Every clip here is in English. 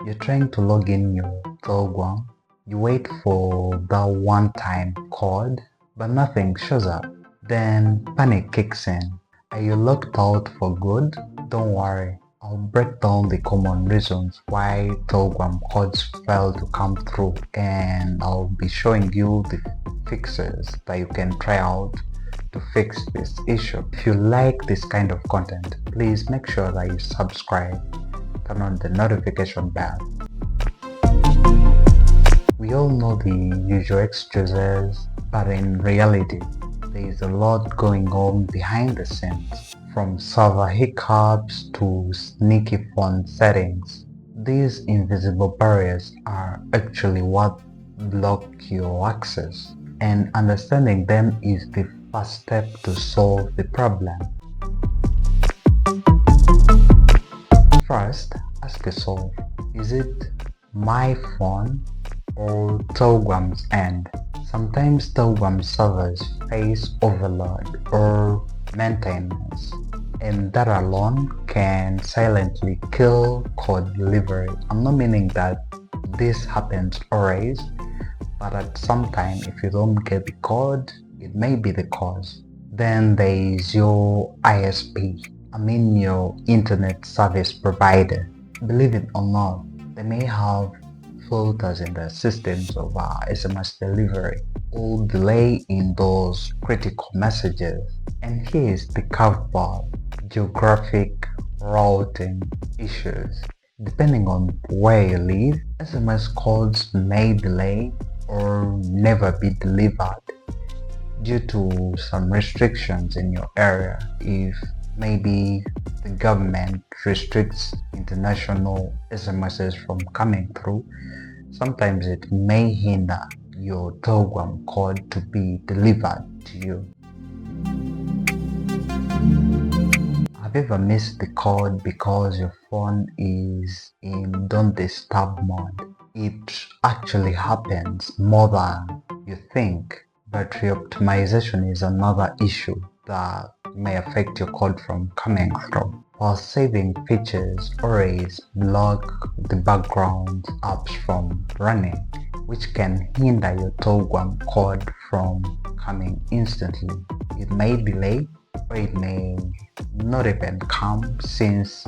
You're trying to log in your Slogan, you wait for that one-time code, but nothing shows up. Then panic kicks in. Are you locked out for good? Don't worry, I'll break down the common reasons why Slogan codes fail to come through, and I'll be showing you the fixes that you can try out to fix this issue. If you like this kind of content, please make sure that you subscribe, turn on the notification bell. We all know the usual excuses, but in reality, there is a lot going on behind the scenes, from server hiccups to sneaky phone settings. These invisible barriers are actually what block your access, and understanding them is the first step to solve the problem. First, ask yourself, is it my phone or Telegram's end? Sometimes Telegram servers face overload or maintenance, and that alone can silently kill code delivery. I'm not meaning that this happens always, but at some time if you don't get the code, it may be the cause. Then there is your ISP, your internet service provider. Believe it or not, they may have filters in the systems of SMS delivery or delay in those critical messages. And here's the curveball: geographic routing issues. Depending on where you live, SMS calls may delay or never be delivered due to some restrictions in your area. If maybe the government restricts international SMSs from coming through, sometimes it may hinder your Telegram code to be delivered to you. Have you ever missed the code because your phone is in don't disturb mode? It actually happens more than you think. Battery optimization is another issue that may affect your code from coming through. While saving features always block the background apps from running, which can hinder your Telegram code from coming instantly. It may delay or it may not even come since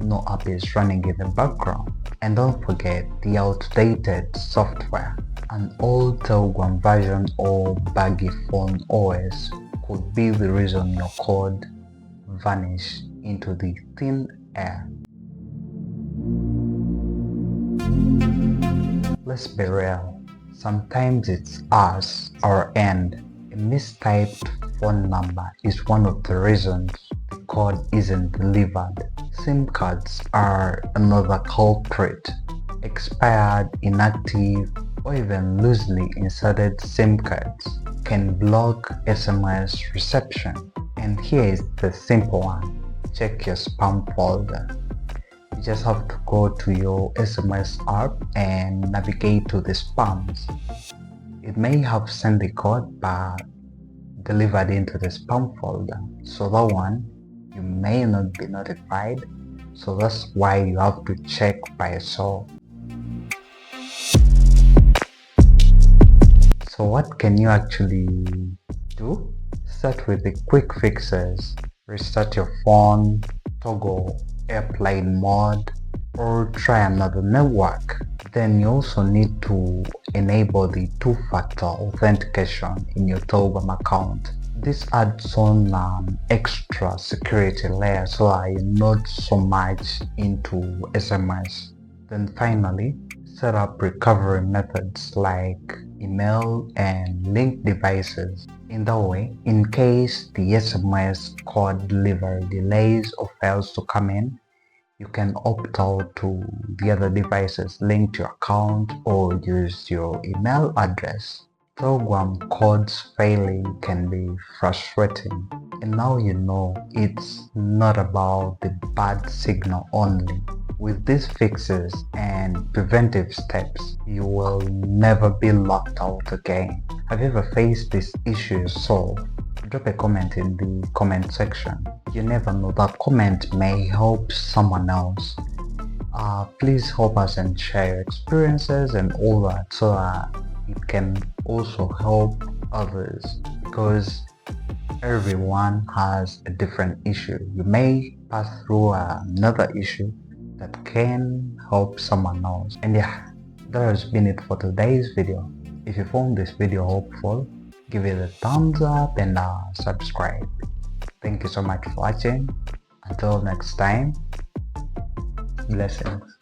no app is running in the background. And don't forget the outdated software. An old Telegram version or buggy phone OS could be the reason your code vanished into the thin air. Let's be real, sometimes it's us, our end. A mistyped phone number is one of the reasons the code isn't delivered. SIM cards are another culprit. Expired, inactive, or even loosely inserted SIM cards can block SMS reception. And here is the simple one: check your spam folder. You just have to go to your SMS app and navigate to the spams. It may have sent the code but delivered into the spam folder, so that one you may not be notified, so that's why you have to check by yourself. So what can you actually do? Start with the quick fixes. Restart your phone, toggle airplane mode, or try another network. Then you also need to enable the two-factor authentication in your Telegram account. This adds on an extra security layer so that you're not so much into SMS. Then finally, set up recovery methods like email and linked devices. In that way, in case the SMS code delivery delays or fails to come in, you can opt out to the other devices linked to your account or use your email address. Telegram codes failing can be frustrating, and now you know it's not about the bad signal only. With these fixes and preventive steps, you will never be locked out again. Have you ever faced this issue yourself? Drop a comment in the comment section. You never know, that comment may help someone else. Please help us and share your experiences and all that, so that it can also help others, because everyone has a different issue. You may pass through another issue that can help someone else. And yeah, that has been it for today's video. If you found this video helpful, give it a thumbs up and subscribe. Thank you so much for watching. Until next time, blessings.